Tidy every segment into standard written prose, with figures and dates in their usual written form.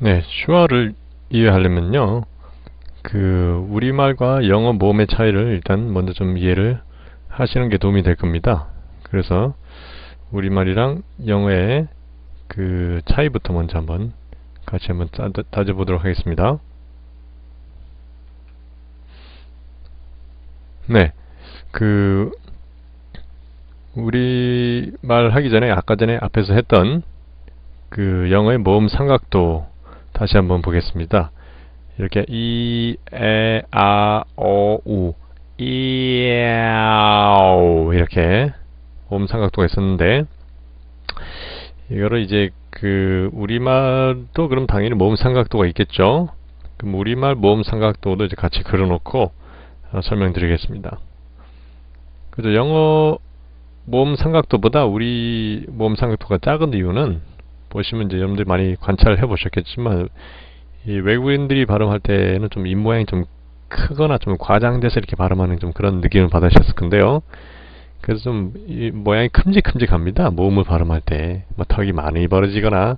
네, 슈어를 이해하려면요. 우리말과 영어 모음의 차이를 일단 먼저 좀 이해를 하시는 게 도움이 될 겁니다. 그래서 우리말이랑 영어의 그 차이부터 먼저 같이 한번 따져보도록 하겠습니다. 네, 우리말 하기 전에 아까 전에 앞에서 했던 영어의 모음 삼각도 다시 한번 보겠습니다. 이렇게 이, 에, 아, 어, 우, 이야오 이렇게 모음 삼각도가 있었는데 이거를 이제 우리말도 그럼 당연히 모음 삼각도가 있겠죠. 그럼 우리말 모음 삼각도도 이제 같이 그려놓고 설명드리겠습니다. 그래서 영어 모음 삼각도보다 우리 모음 삼각도가 작은 이유는 보시면 이제 여러분들 많이 관찰을 해보셨겠지만 이 외국인들이 발음할 때는 좀 입모양이 좀 크거나 좀 과장돼서 이렇게 발음하는 좀 그런 느낌을 받으셨을 건데요. 그래서 좀 이 모양이 큼직큼직합니다. 모음을 발음할 때 뭐 턱이 많이 벌어지거나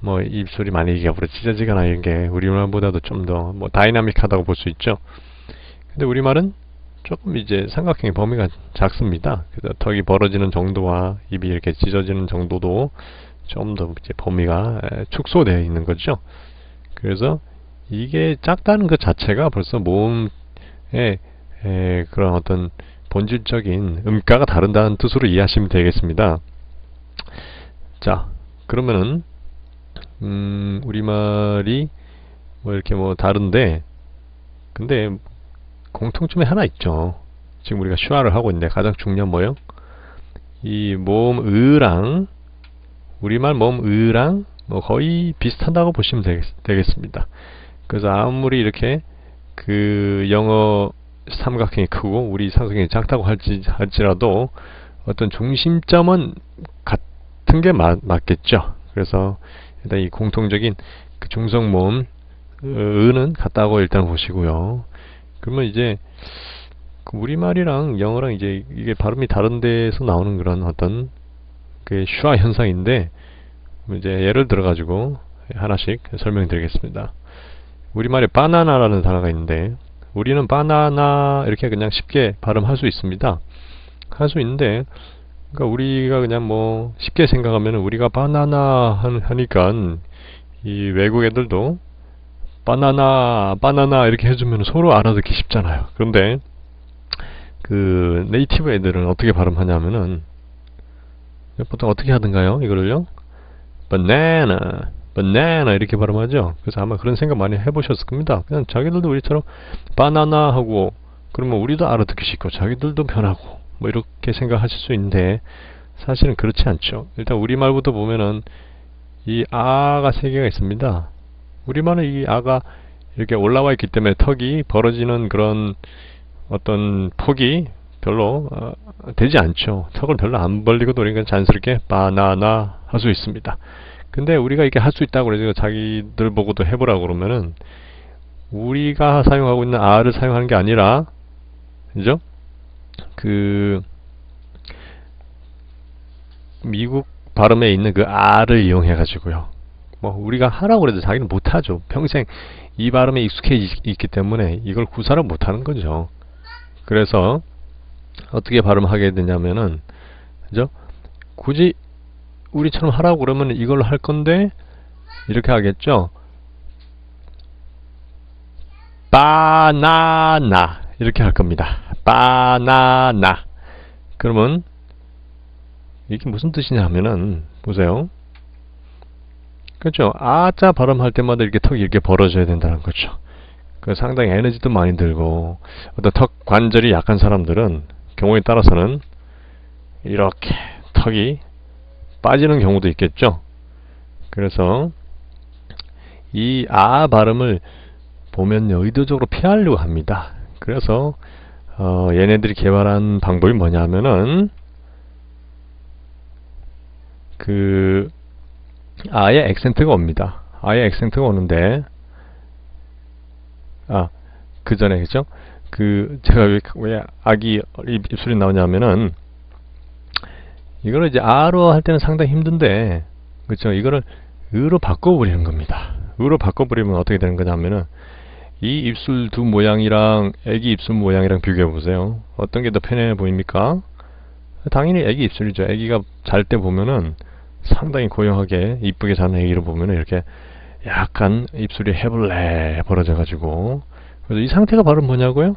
뭐 입술이 많이 옆으로 찢어지거나 이런 게 우리말보다도 좀 더 뭐 다이나믹하다고 볼 수 있죠. 근데 우리말은 조금 이제 삼각형의 범위가 작습니다. 그래서 턱이 벌어지는 정도와 입이 이렇게 찢어지는 정도도 좀 더 이제 범위가 축소되어 있는 거죠. 그래서 이게 작다는 것 자체가 벌써 모음의 그런 어떤 본질적인 음가가 다른다는 뜻으로 이해하시면 되겠습니다. 자, 그러면은 우리말이 뭐 이렇게 뭐 다른데 근데 공통점이 하나 있죠. 지금 우리가 슈아를 하고 있는데 가장 중요한 뭐예요? 이 모음 으랑 우리말 모음 으랑 뭐 거의 비슷하다고 보시면 되겠습니다. 그래서 아무리 이렇게 영어 삼각형이 크고 우리 삼각형이 작다고 할지라도 어떤 중심점은 같은 게 맞겠죠. 그래서 일단 이 공통적인 중성 모음 으는 같다고 일단 보시고요. 그러면 이제 우리말이랑 영어랑 이제 이게 발음이 다른 데서 나오는 그런 어떤 슈아 현상인데 이제 예를 들어 가지고 하나씩 설명드리겠습니다. 우리말에 바나나라는 단어가 있는데 우리는 바나나 이렇게 그냥 쉽게 발음할 수 있습니다. 할 수 있는데 그러니까 우리가 그냥 뭐 쉽게 생각하면 우리가 바나나 하니까 이 외국 애들도 바나나 이렇게 해주면 서로 알아듣기 쉽잖아요. 그런데 네이티브 애들은 어떻게 발음하냐면은 보통 어떻게 하던가요? 이거를요? 바나나 이렇게 발음하죠. 그래서 아마 그런 생각 많이 해보셨을 겁니다. 그냥 자기들도 우리처럼 바나나 하고 그러면 우리도 알아듣기 쉽고 자기들도 편하고 뭐 이렇게 생각하실 수 있는데 사실은 그렇지 않죠. 일단 우리말부터 보면은 이 아가 세 개가 있습니다. 우리말은 이 아가 이렇게 올라와 있기 때문에 턱이 벌어지는 그런 어떤 폭이 별로 되지 않죠. 턱을 별로 안 벌리고도 우리가 자연스럽게 바나나 할 수 있습니다. 근데 우리가 이렇게 할 수 있다고 그래서 자기들 보고도 해보라고 그러면은 우리가 사용하고 있는 R을 사용하는 게 아니라 그죠? 미국 발음에 있는 R을 이용해 가지고요. 뭐 우리가 하라고 그래도 자기는 못하죠. 평생 이 발음에 익숙해 있기 때문에 이걸 구사를 못하는 거죠. 그래서 어떻게 발음하게 되냐면은 그죠? 굳이 우리처럼 하라고 그러면 이걸로 할 건데 이렇게 하겠죠. 바나나 이렇게 할 겁니다. 바나나. 그러면 이게 무슨 뜻이냐 하면은 보세요. 그렇죠. 아자 발음할 때마다 이렇게 턱이 이렇게 벌어져야 된다는 거죠. 상당히 에너지도 많이 들고 어떤 턱 관절이 약한 사람들은 경우에 따라서는 이렇게 턱이 빠지는 경우도 있겠죠. 그래서 이 아 발음을 보면요 의도적으로 피하려고 합니다. 그래서 얘네들이 개발한 방법이 뭐냐면은 아예 액센트가 옵니다. 아예 액센트가 오는데 그 전에 그죠? 제가 왜 아기 입술이 나오냐면은 이거를 이제 아로 할 때는 상당히 힘든데 그렇죠? 이거를 으로 바꿔버리는 겁니다. 으로 바꿔버리면 어떻게 되는 거냐 하면은 이 입술 두 모양이랑 애기 입술 모양이랑 비교해 보세요. 어떤 게 더 편해 보입니까? 당연히 애기 입술이죠. 애기가 잘 때 보면은 상당히 고요하게 이쁘게 자는 애기를 보면은 이렇게 약간 입술이 해블레 벌어져 가지고, 그래서 이 상태가 바로 뭐냐고요?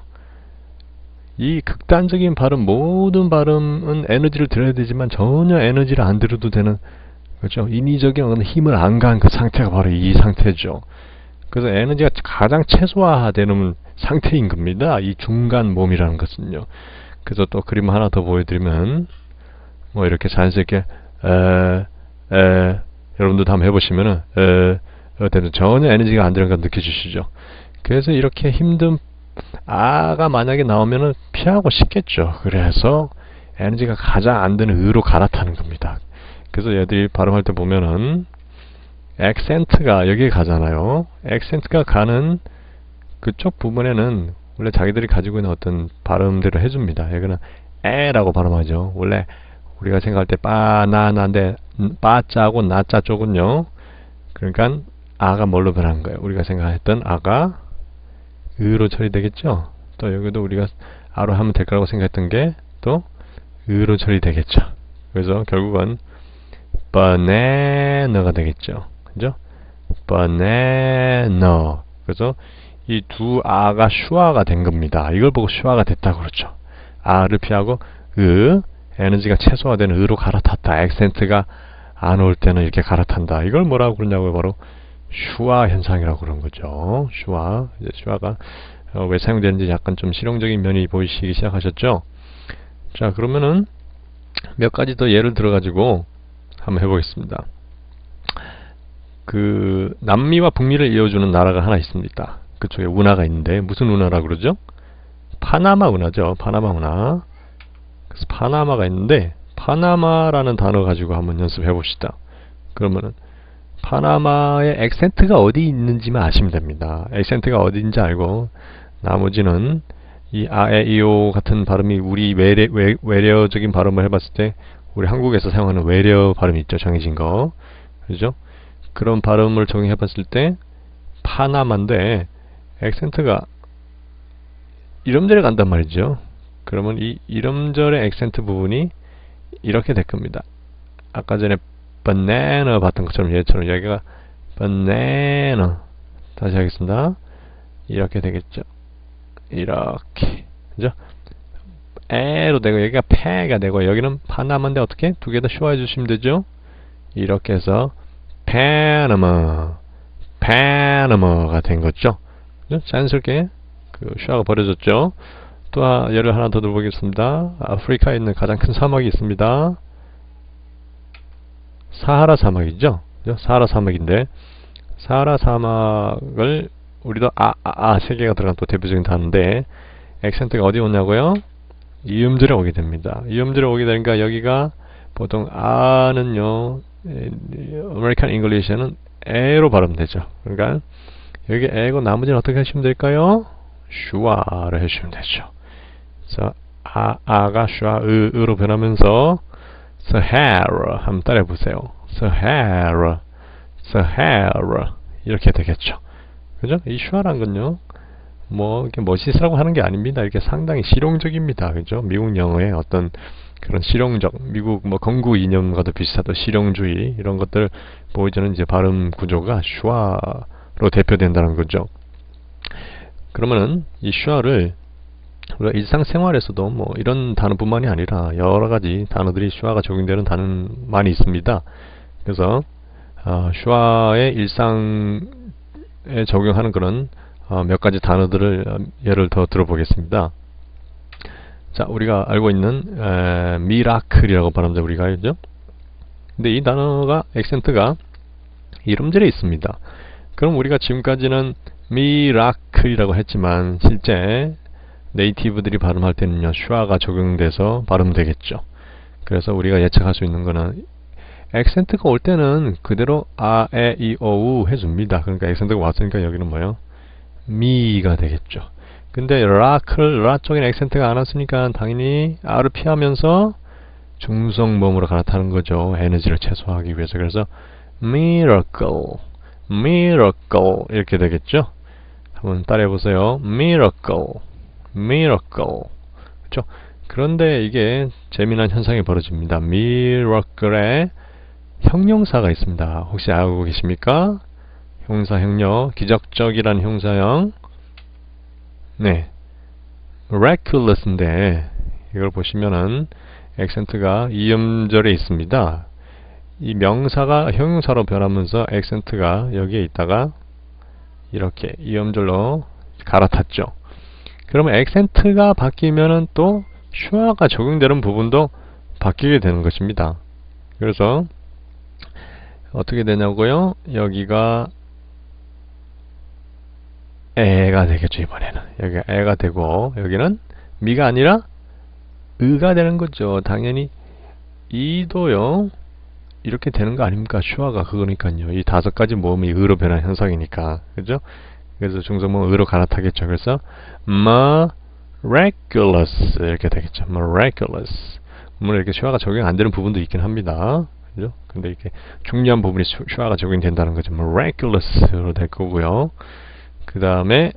이 극단적인 발음, 모든 발음은 에너지를 들여야 되지만 전혀 에너지를 안 들여도 되는, 그렇죠? 인위적인 어떤 힘을 안 가한 그 상태가 바로 이 상태죠. 그래서 에너지가 가장 최소화되는 상태인 겁니다. 이 중간 몸이라는 것은요. 그래서 또 그림 하나 더 보여드리면, 뭐 이렇게 자연스럽게 여러분들도 한번 해보시면은 전혀 에너지가 안 들어간 거 느껴지시죠? 그래서 이렇게 힘든 아가 만약에 나오면은 피하고 싶겠죠. 그래서 에너지가 가장 안 드는 으로 갈아타는 겁니다. 그래서 얘들이 발음할 때 보면은 액센트가 여기에 가잖아요. 액센트가 가는 그쪽 부분에는 원래 자기들이 가지고 있는 어떤 발음대로 해줍니다. 여기는 에라고 발음하죠. 원래 우리가 생각할 때 바나나인데 빠자고 나자 쪽은요. 그러니까 아가 뭘로 변한 거예요? 우리가 생각했던 아가 으로 처리되겠죠. 또 여기도 우리가 아로 하면 될 거라고 생각했던 게 또 으로 처리되겠죠. 그래서 결국은 바나나가 되겠죠. 그죠? 바나나. 그래서 이 두 아가 슈아가 된 겁니다. 이걸 보고 슈아가 됐다고 그러죠. 아를 피하고 에너지가 최소화되는 으로 갈아탔다. 액센트가 안 올 때는 이렇게 갈아탄다. 이걸 뭐라고 그러냐고요? 바로 슈아 현상이라고 그런 거죠. 슈아. 이제 슈아가 왜 사용되는지 약간 좀 실용적인 면이 보이시기 시작하셨죠? 자, 그러면은 몇 가지 더 예를 들어가지고 한번 해보겠습니다. 그 남미와 북미를 이어주는 나라가 하나 있습니다. 그쪽에 운하가 있는데 무슨 운하라고 그러죠? 파나마 운하죠. 파나마 운하. 그래서 파나마가 있는데 파나마라는 단어 가지고 한번 연습해 봅시다. 그러면은 파나마의 액센트가 어디 있는지만 아시면 됩니다. 액센트가 어디인지 알고 나머지는 이 아에이오 같은 발음이 우리 외래어적인 발음을 해봤을 때 우리 한국에서 사용하는 외래어 발음이 있죠. 정해진 거. 그죠? 그런 발음을 적용해봤을 때 파나마인데 액센트가 이름절에 간단 말이죠. 그러면 이 이름절의 액센트 부분이 이렇게 될 겁니다. 아까 전에 banana 봤던 것처럼 얘처럼 여기가 banana. 다시 하겠습니다. 이렇게 되겠죠. 이렇게. 그죠? 에로 되고 여기가 패가 되고 여기는 파나마인데 어떻게? 두 개 다 슈화해 주시면 되죠. 이렇게 해서 Panama, Panama가 된 거죠. 그죠? 자연스럽게 그 슈화가 버려졌죠. 또 예를 하나 더 들어보겠습니다. 아프리카에 있는 가장 큰 사막이 있습니다. 사하라 사막이죠. 그죠? 사하라 사막인데 사하라 사막을 우리도 세 개가 들어간 또 대표적인 단어인데 액센트가 어디 오냐고요? 이음절에 오게 됩니다. 이음절에 오게 되니까 여기가 보통 아는요, 아메리칸 잉글리시에는 에로 발음되죠. 그러니까 여기 에고 나머지는 어떻게 하시면 될까요? 슈아를 해주시면 되죠. 그래서 아가 슈아 으로 변하면서 Sahara 한번 따라해보세요. Sahara, Sahara 이렇게 되겠죠. 그죠? 이 슈아란 건요, 뭐 이렇게 멋있으라고 하는 게 아닙니다. 이렇게 상당히 실용적입니다. 그죠? 미국 영어의 어떤 그런 실용적, 미국 뭐 건국 이념과도 비슷하던 실용주의 이런 것들 보여주는 이제 발음 구조가 슈아로 대표된다는 거죠. 그러면은 이 슈아를 우리가 일상생활에서도 뭐 이런 단어뿐만이 아니라 여러 가지 단어들이 슈아가 적용되는 단어 많이 있습니다. 그래서 슈아의 일상에 적용하는 그런 몇 가지 단어들을 예를 더 들어보겠습니다. 자, 우리가 알고 있는 미라클이라고 발음하죠. 우리가 알죠? 근데 이 단어가 액센트가 이름절에 있습니다. 그럼 우리가 지금까지는 미라클이라고 했지만 실제 네이티브들이 발음할 때는요, 슈아가 적용돼서 발음되겠죠. 그래서 우리가 예측할 수 있는 거는 액센트가 올 때는 그대로 아, 에, 이, 오, 우 해줍니다. 그러니까 액센트가 왔으니까 여기는 뭐예요? 미가 되겠죠. 근데 라 쪽에는 액센트가 안 왔으니까 당연히 아를 피하면서 중성모음으로 갈아타는 거죠. 에너지를 최소화하기 위해서. 그래서 miracle, miracle 이렇게 되겠죠. 한번 따라해 보세요. miracle, miracle. 그렇죠? 그런데 이게 재미난 현상이 벌어집니다. miracle에 형용사가 있습니다. 혹시 알고 계십니까? 형사 형용, 기적적이라는 형사형. 네, miraculous인데 이걸 보시면은 액센트가 이음절에 있습니다. 이 명사가 형용사로 변하면서 액센트가 여기에 있다가 이렇게 이음절로 갈아탔죠. 그러면 액센트가 바뀌면은 또 슈아가 적용되는 부분도 바뀌게 되는 것입니다. 그래서 어떻게 되냐고요? 여기가 에가 되겠죠. 이번에는 여기가 에가 되고 여기는 미가 아니라 의가 되는 거죠. 당연히 이도요 이렇게 되는 거 아닙니까? 슈아가 그거니까요. 이 다섯 가지 모음이 의로 변한 현상이니까. 그죠? 그래서 중성모음 의로 갈아타겠죠. 그래서 miraculous 이렇게 되겠죠. miraculous. 물론 이렇게 슈아가 적용 안 되는 부분도 있긴 합니다. 그죠? 근데 이렇게 중요한 부분이 슈아가 적용이 된다는 거죠. miraculous로 될 거고요. 그 다음에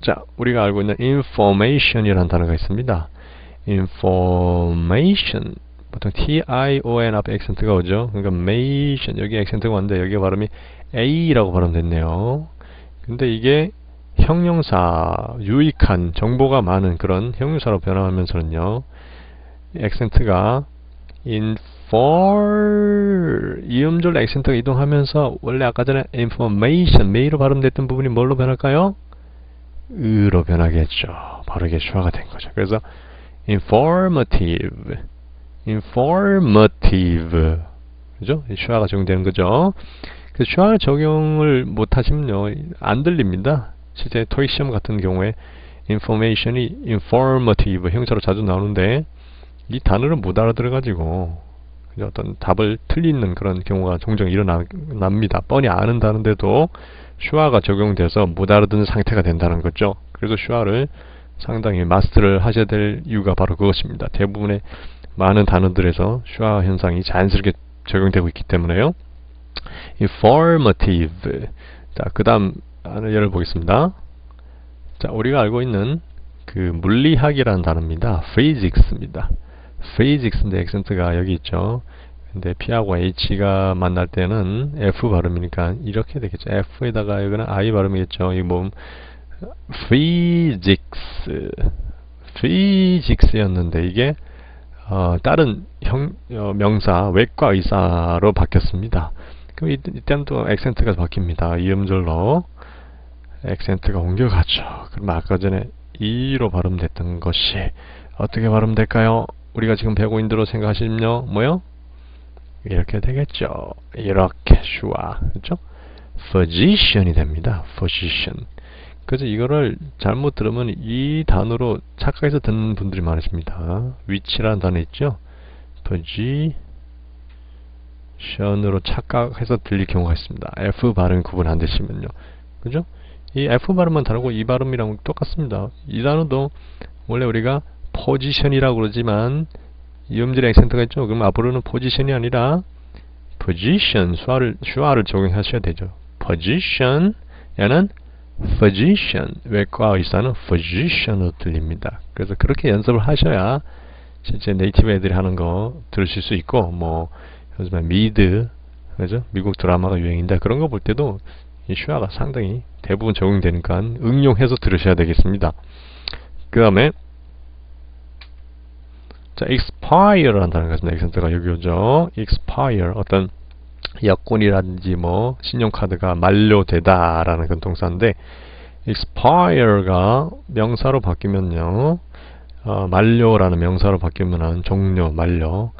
자, 우리가 알고 있는 information이라는 단어가 있습니다. information 보통 T-I-O-N 앞에 액센트가 오죠. 그러니까 mation 여기 액센트가 왔는데 여기 발음이 A라고 발음됐네요. 근데 이게 형용사 유익한 정보가 많은 그런 형용사로 변화하면서는요. 액센트가 infor 이음절 액센트가 이동하면서 원래 아까 전에 information 메이로 발음됐던 부분이 뭘로 변할까요? 으로 변하겠죠. 바로 이게 슈아가 된 거죠. 그래서 informative 그죠? 슈아가 적용되는 거죠. 그래서 슈아 적용을 못 하시면요 안 들립니다. 실제 토익 시험 같은 경우에 information이 informative 형사로 자주 나오는데 이 단어를 못 알아들어 가지고 어떤 답을 틀리는 그런 경우가 종종 일어납니다. 뻔히 아는다는데도 슈아가 적용돼서 못 알아듣는 상태가 된다는 거죠. 그래서 슈아를 상당히 마스터를 하셔야 될 이유가 바로 그것입니다. 대부분의 많은 단어들에서 슈아 현상이 자연스럽게 적용되고 있기 때문에요. informative. 자, 그 다음 예를 보겠습니다. 자, 우리가 알고 있는 그 물리학이라는 단어입니다. physics입니다. physics인데 액센트가 여기 있죠. 근데 P하고 H가 만날 때는 F 발음이니까 이렇게 되겠죠. F에다가 여기는 I 발음이겠죠. 이 몸 physics였는데 이게 다른 명사 외과 의사로 바뀌었습니다. 그럼 이때는 또 액센트가 바뀝니다. 이음절로 액센트가 옮겨가죠. 그럼 아까 전에 E로 발음됐던 것이 어떻게 발음될까요? 우리가 지금 배우고 있는 대로 생각하시면요. 뭐요? 이렇게 되겠죠. 이렇게 슈아. 그렇죠? physician이 됩니다. physician. 그래서 이거를 잘못 들으면 이 단어로 착각해서 듣는 분들이 많으십니다. 위치라는 단어 있죠? physician으로 착각해서 들릴 경우가 있습니다. F 발음이 구분 안 되시면요. 그죠? 이 F 발음만 다르고 이 발음이랑 똑같습니다. 이 단어도 원래 우리가 포지션이라고 그러지만 이음절에 액센트가 있죠. 그럼 앞으로는 포지션이 아니라 position 슈아를 적용하셔야 되죠. position 얘는 physician 외과 의사는 physician으로 들립니다. 그래서 그렇게 연습을 하셔야 실제 네이티브 애들이 하는 거 들으실 수 있고 뭐 요즘에 미드 그죠? 미국 드라마가 유행인데 그런 거 볼 때도 이 슈아가 상당히 대부분 적용되니까 응용해서 들으셔야 되겠습니다. 그 다음에 자, expire라는 단어가 있습니다. 액센트가 여기 오죠. expire 어떤 여권이라든지 뭐 신용카드가 만료되다라는 그런 동사인데 expire가 명사로 바뀌면요. 만료라는 명사로 바뀌면은 종료, 만료.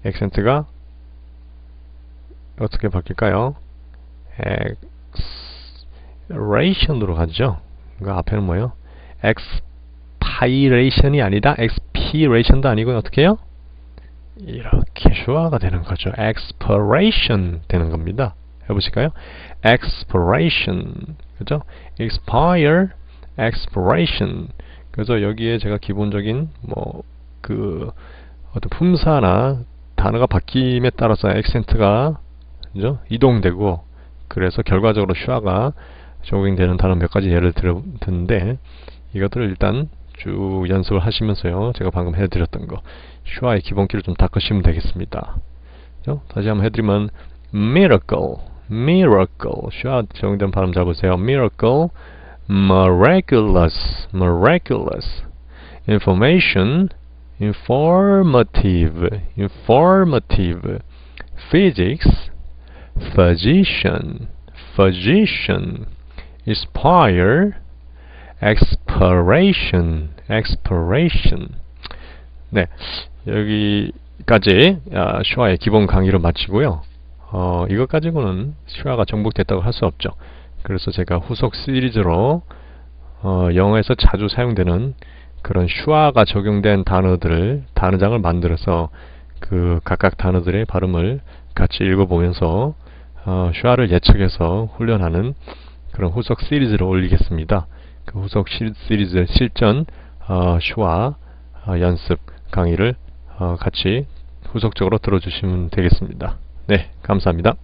액센트가 어떻게 바뀔까요? expiration으로 가죠. 그 앞에는 뭐예요? expiration이 아니다. expiration도 아니고 어떻게 해요? 이렇게 슈아가 되는 거죠. expiration 되는 겁니다. 해보실까요? expiration 그죠? expire, expiration. 그래서 여기에 제가 기본적인 뭐 그 어떤 품사나 단어가 바뀜에 따라서 액센트가 그죠? 이동되고 그래서 결과적으로 슈아가 적용되는 단어 몇 가지 예를 드는데 이것들을 일단 쭉 연습을 하시면서요. 제가 방금 해드렸던 거 슈아의 기본기를 좀 닦으시면 되겠습니다. 다시 한번 해드리면 miracle, miracle 슈아 적용된 발음 잡으세요. miracle, miraculous, miraculous information, informative, informative physics, physician, physician expire, expiration, expiration. 네, 여기까지 슈아의 기본 강의를 마치고요. 이것 가지고는 슈아가 정복됐다고 할 수 없죠. 그래서 제가 후속 시리즈로 영어에서 자주 사용되는 그런 슈아가 적용된 단어들을 단어장을 만들어서 그 각각 단어들의 발음을 같이 읽어보면서 슈아를 예측해서 훈련하는 그런 후속 시리즈를 올리겠습니다. 그 후속 시리즈 실전 슈아 연습 강의를 같이 후속적으로 들어주시면 되겠습니다. 네, 감사합니다.